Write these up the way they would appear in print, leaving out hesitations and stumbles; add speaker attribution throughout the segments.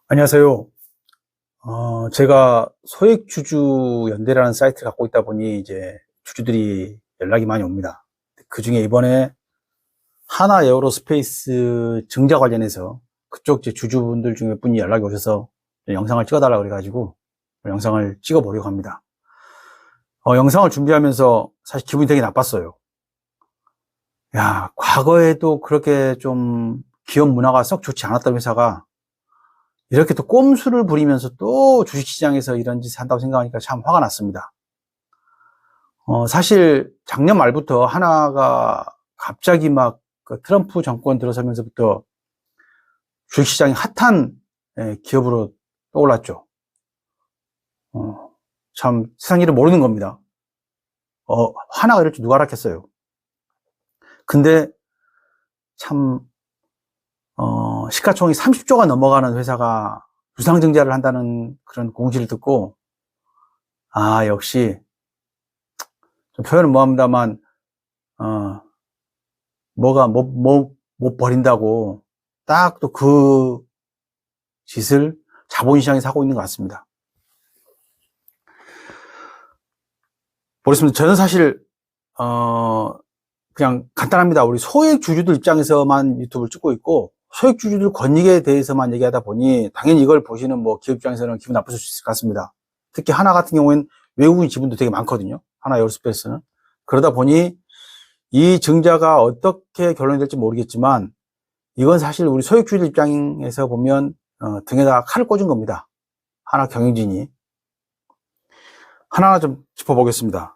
Speaker 1: 안녕하세요. 제가 소액주주연대라는 사이트를 갖고 있다 보니 이제 주주들이 연락이 많이 옵니다. 그 중에 이번에 하나 에어로스페이스 증자 관련해서 그쪽 제 주주분들 중에 몇 분이 연락이 오셔서 영상을 찍어달라고 그래가지고 영상을 찍어보려고 합니다. 영상을 준비하면서 사실 기분이 되게 나빴어요. 야, 과거에도 그렇게 좀 기업 문화가 썩 좋지 않았던 회사가 이렇게 또 꼼수를 부리면서 또 주식시장에서 이런 짓을 한다고 생각하니까 참 화가 났습니다. 사실 작년 말부터 하나가 갑자기 막 그 트럼프 정권 들어서면서부터 주식시장이 핫한 기업으로 떠올랐죠. 참 세상 일을 모르는 겁니다. 하나가 이럴 줄 누가 알았겠어요. 근데 참 시가총액이 30조가 넘어가는 회사가 유상증자를 한다는 그런 공지를 듣고, 역시, 좀 표현은 뭐합니다만, 못 버린다고 딱 또 그 짓을 자본시장에서 하고 있는 것 같습니다. 모르겠습니다. 저는 사실, 그냥 간단합니다. 우리 소액 주주들 입장에서만 유튜브를 찍고 있고, 소액 주주들 권익에 대해서만 얘기하다 보니 당연히 이걸 보시는 뭐 기업 입장에서는 기분 나쁠 수 있을 것 같습니다. 특히 하나 같은 경우에는 외국인 지분도 되게 많거든요. 하나 에어로스페이스는. 그러다 보니 이 증자가 어떻게 결론이 될지 모르겠지만 이건 사실 우리 소액 주주들 입장에서 보면 등에다가 칼을 꽂은 겁니다. 하나 경영진이. 하나하나 좀 짚어보겠습니다.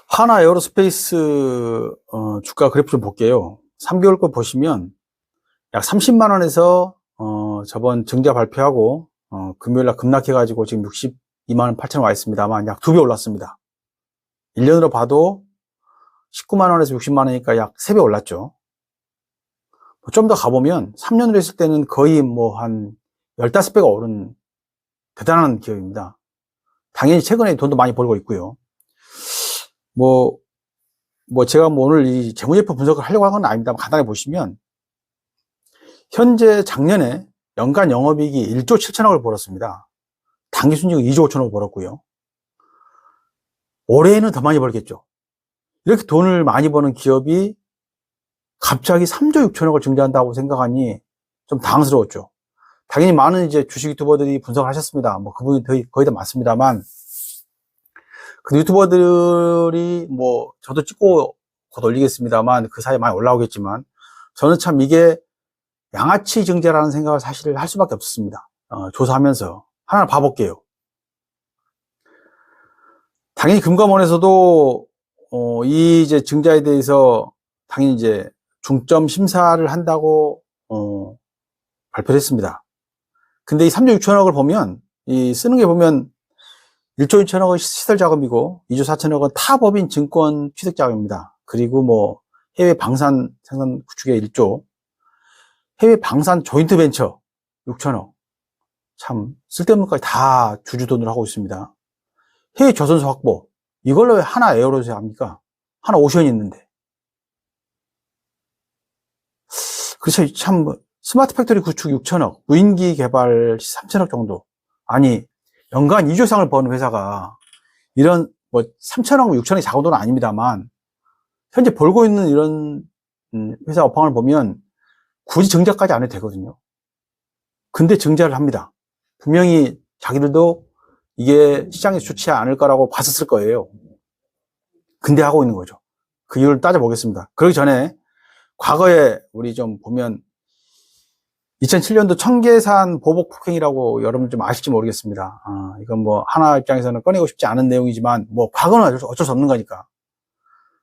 Speaker 1: 하나 에어로스페이스 주가 그래프 좀 볼게요. 3개월 거 보시면 약 30만 원에서 저번 증자 발표하고 금요일날 급락해가지고 지금 62만 8천 원 와 있습니다만 약 2배 올랐습니다. 1년으로 봐도 19만 원에서 60만 원이니까 약 3배 올랐죠. 좀 더 가보면 3년으로 했을 때는 거의 뭐 한 15배가 오른 대단한 기업입니다. 당연히 최근에 돈도 많이 벌고 있고요. 제가 오늘 이 재무제표 분석을 하려고 한 건 아닙니다만 간단하게 보시면 현재 작년에 연간 영업이익이 1조 7천억을 벌었습니다. 당기 순이익은 2조 5천억을 벌었고요. 올해는 더 많이 벌겠죠. 이렇게 돈을 많이 버는 기업이 갑자기 3조 6천억을 증자한다고 생각하니 좀 당황스러웠죠. 당연히 많은 이제 주식 유튜버들이 분석을 하셨습니다. 그분이 거의 다 맞습니다만, 그 유튜버들이 저도 찍고 곧 올리겠습니다만, 그 사이에 많이 올라오겠지만, 저는 참 이게 양아치 증자라는 생각을 사실 할 수밖에 없었습니다. 조사하면서. 하나 봐볼게요. 당연히 금감원에서도, 이 이제 증자에 대해서 당연히 이제 중점 심사를 한다고, 발표를 했습니다. 근데 이 3조 6천억을 보면, 쓰는 게 보면 1조 2천억은 시설 자금이고 2조 4천억은 타법인 증권 취득 자금입니다. 그리고 해외 방산 생산 구축에 1조, 해외 방산 조인트 벤처 6천억. 참 쓸데없는 것까지 다 주주 돈으로 하고 있습니다. 해외 조선소 확보. 이걸로 왜 하나 에어로스 합니까? 하나 오션이 있는데. 그래서 참 스마트 팩토리 구축 6천억, 무인기 개발 3천억 정도. 아니, 연간 2조 이상을 버는 회사가 이런 3천억, 6천억이 작은 돈은 아닙니다만 현재 벌고 있는 이런 회사 업황을 보면 굳이 증자까지 안 해도 되거든요. 근데 증자를 합니다. 분명히 자기들도 이게 시장에 좋지 않을 거라고 봤었을 거예요. 근데 하고 있는 거죠. 그 이유를 따져보겠습니다. 그러기 전에 과거에 우리 좀 보면 2007년도 청계산 보복 폭행이라고 여러분 좀 아실지 모르겠습니다. 이건 하나 입장에서는 꺼내고 싶지 않은 내용이지만 과거는 어쩔 수 없는 거니까.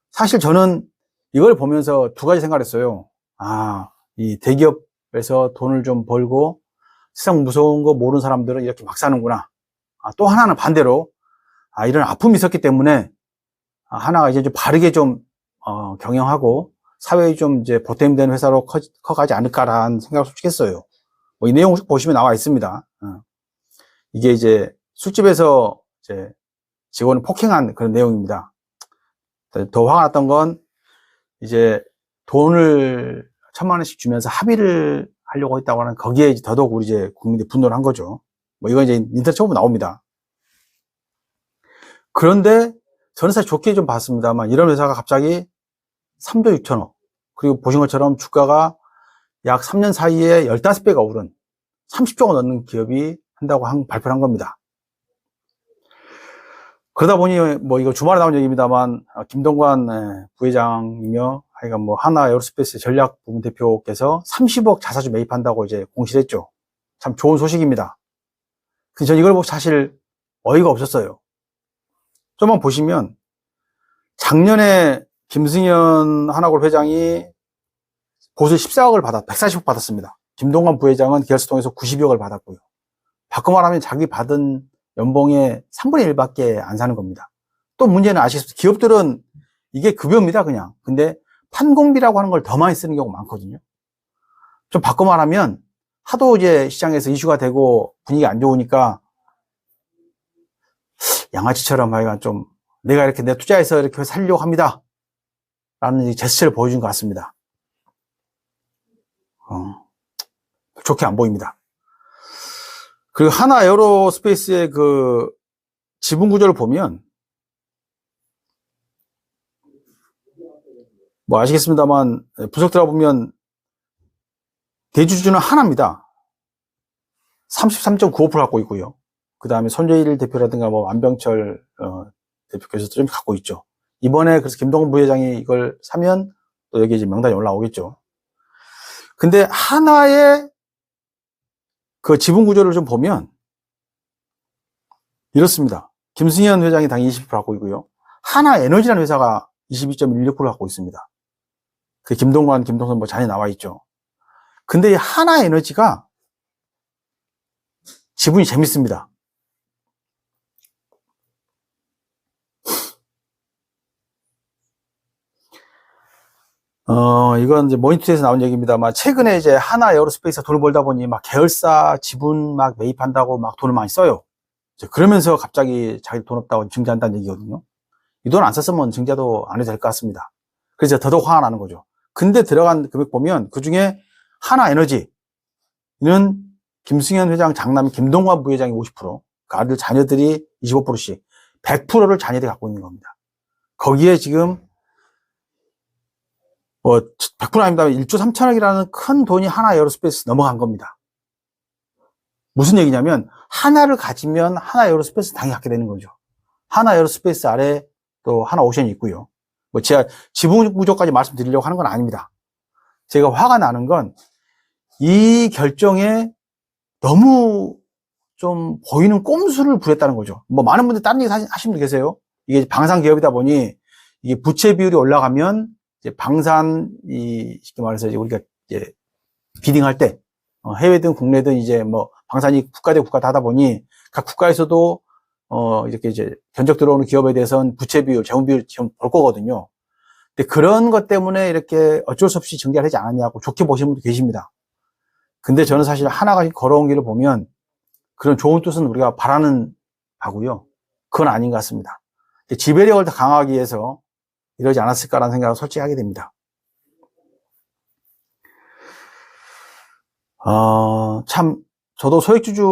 Speaker 1: 사실 저는 이걸 보면서 두 가지 생각을 했어요. 이 대기업에서 돈을 좀 벌고 세상 무서운 거 모르는 사람들은 이렇게 막 사는구나. 또 하나는 반대로 이런 아픔이 있었기 때문에 하나가 이제 좀 바르게 좀 경영하고 사회에 좀 이제 보탬되는 회사로 커가지 않을까라는 생각을 솔직히 했어요. 이 내용 보시면 나와 있습니다. 이게 이제 술집에서 이제 직원을 폭행한 그런 내용입니다. 더 화가 났던 건 이제 돈을 1,000만 원씩 주면서 합의를 하려고 했다고 하는 거기에 이제 더더욱 우리 이제 국민들이 분노를 한 거죠. 뭐 이건 이제 인터넷 쳐보면 나옵니다. 그런데 저는 사실 좋게 좀 봤습니다만 이런 회사가 갑자기 3조 6천억 그리고 보신 것처럼 주가가 약 3년 사이에 15배가 오른 30조가 넘는 기업이 한다고 발표를 한 겁니다. 그러다 보니 뭐 이거 주말에 나온 얘기입니다만 김동관 부회장이며 하여간 뭐 하나 에어로스페이스 전략 부문 대표께서 30억 자사주 매입한다고 이제 공시를 했죠. 참 좋은 소식입니다. 근데 전 이걸 보고 사실 어이가 없었어요. 좀만 보시면 작년에 김승현 하나골 회장이 보수 14억을 140억 받았습니다. 김동관 부회장은 계열사 통해서 92억을 받았고요. 바꿔 말하면 자기 받은 연봉의 3분의 1밖에 안 사는 겁니다. 또 문제는 아시겠습니까? 기업들은 이게 급여입니다, 그냥. 근데 판공비라고 하는 걸 더 많이 쓰는 경우가 많거든요. 좀 바꿔 말하면 하도 이제 시장에서 이슈가 되고 분위기 안 좋으니까 양아치처럼 하여간 좀 내가 이렇게 내 투자해서 이렇게 살려고 합니다. 라는 제스처를 보여준 것 같습니다. 좋게 안 보입니다. 그리고 하나 에어로스페이스의 그 지분 구조를 보면 뭐 아시겠습니다만 분석 들어보면 대주주는 하나입니다. 33.95% 갖고 있고요. 그 다음에 손재일 대표라든가 뭐 안병철 대표께서도 좀 갖고 있죠. 이번에 그래서 김동관 부회장이 이걸 사면 또 여기 이제 명단이 올라오겠죠. 근데 하나의 그 지분 구조를 좀 보면 이렇습니다. 김승현 회장이 당연히 20% 갖고 있고요. 하나에너지라는 회사가 22.16% 갖고 있습니다. 그 김동관, 김동선 뭐 잔에 나와 있죠. 근데 이 하나에너지가 지분이 재밌습니다. 이건 이제 모니터에서 나온 얘기입니다만, 최근에 이제 하나 에어로스페이스가 돈을 벌다 보니 막 계열사 지분 막 매입한다고 막 돈을 많이 써요. 그러면서 갑자기 자기 돈 없다고 증자한다는 얘기거든요. 이 돈 안 썼으면 증자도 안 해도 될 것 같습니다. 그래서 더더욱 화가 나는 거죠. 근데 들어간 금액 보면 그 중에 하나에너지는 김승현 회장 장남 김동관 부회장이 50%, 그 아들 자녀들이 25%씩 100%를 자녀들이 갖고 있는 겁니다. 거기에 지금 뭐 100% 아닙니다. 1조 3천억이라는 큰 돈이 하나 에어로스페이스 넘어간 겁니다. 무슨 얘기냐면 하나를 가지면 하나 에어로스페이스 당연히 갖게 되는 거죠. 하나 에어로스페이스 아래 또 하나 오션이 있고요. 뭐 제가 지분 구조까지 말씀드리려고 하는 건 아닙니다. 제가 화가 나는 건 이 결정에 너무 좀 보이는 꼼수를 부렸다는 거죠. 뭐 많은 분들 다른 얘기 하시는 분 계세요. 이게 방산 기업이다 보니 이게 부채 비율이 올라가면 이제 방산 쉽게 말해서 이제 우리가 이제 비딩할 때 해외든 국내든 이제 뭐 방산이 국가 대 국가 하다 보니 각 국가에서도 이렇게 이제 견적 들어오는 기업에 대해서는 부채 비율, 재원 비율 지금 볼 거거든요. 근데 그런 것 때문에 이렇게 어쩔 수 없이 증자를 하지 않았냐고 좋게 보시는 분도 계십니다. 근데 저는 사실 하나가 걸어온 길을 보면 그런 좋은 뜻은 우리가 바라는 바고요. 그건 아닌 것 같습니다. 지배력을 더 강화하기 위해서 이러지 않았을까라는 생각을 솔직히 하게 됩니다. 참 저도 소액주주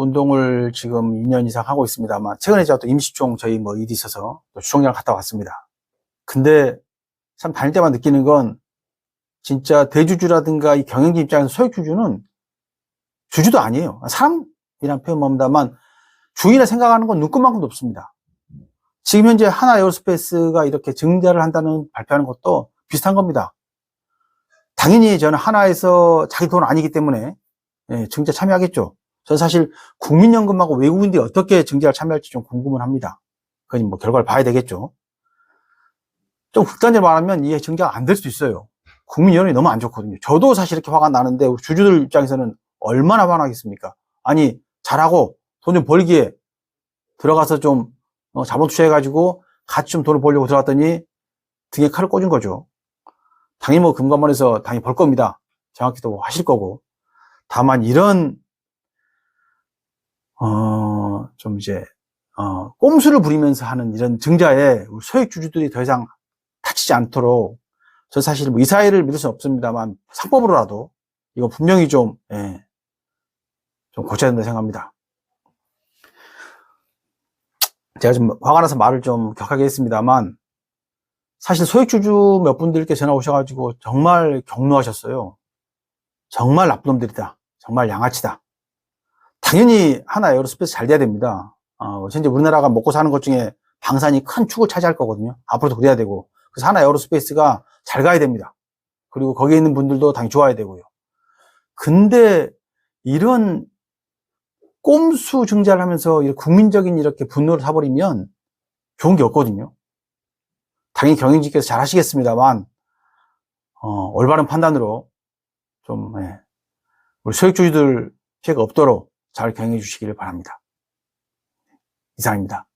Speaker 1: 운동을 지금 2년 이상 하고 있습니다만 최근에 제가 또 임시총 저희 뭐 일이 있어서 또 주총장을 갔다 왔습니다. 근데 참 다닐 때만 느끼는 건 진짜 대주주라든가 이 경영진 입장에서 소액주주는 주주도 아니에요. 사람이란 표현 합니다만 주인을 생각하는 건 눈꽃만큼도 없습니다. 지금 현재 하나 에어로스페이스가 이렇게 증자를 한다는 발표하는 것도 비슷한 겁니다. 당연히 저는 하나에서 자기 돈 아니기 때문에 증자 참여하겠죠. 저는 사실 국민연금하고 외국인들이 어떻게 증자를 참여할지 좀 궁금은 합니다. 그건 뭐 결과를 봐야 되겠죠. 좀 극단적으로 말하면 이게 증자가 안 될 수도 있어요. 국민 여론이 너무 안 좋거든요. 저도 사실 이렇게 화가 나는데 주주들 입장에서는 얼마나 화나겠습니까? 아니 잘하고 돈 좀 벌기에 들어가서 좀 자본 투자해가지고 같이 좀 돈을 벌려고 들어갔더니 등에 칼을 꽂은 거죠. 당연히 뭐 금감원에서 당연히 벌 겁니다. 정확히도 하실 거고. 다만 이런 좀 이제 꼼수를 부리면서 하는 이런 증자에 우리 소액주주들이 더 이상 다치지 않도록, 저 사실 뭐 이 사회를 믿을 수는 없습니다만 상법으로라도 이거 분명히 좀 고쳐야 된다 생각합니다. 제가 좀 화가 나서 말을 좀 격하게 했습니다만, 사실 소액주주 몇 분들께 전화 오셔가지고 정말 격노하셨어요. 정말 나쁜 놈들이다. 정말 양아치다. 당연히 하나 에어로스페이스 잘 돼야 됩니다. 현재 우리나라가 먹고 사는 것 중에 방산이 큰 축을 차지할 거거든요. 앞으로도 그래야 되고. 그래서 하나 에어로스페이스가 잘 가야 됩니다. 그리고 거기에 있는 분들도 당연히 좋아야 되고요. 근데 이런 꼼수 증자를 하면서 국민적인 이렇게 분노를 사버리면 좋은 게 없거든요. 당연히 경영진께서 잘 하시겠습니다만, 올바른 판단으로 좀, 우리 소액주주들 피해가 없도록 잘 경영해 주시기를 바랍니다. 이상입니다.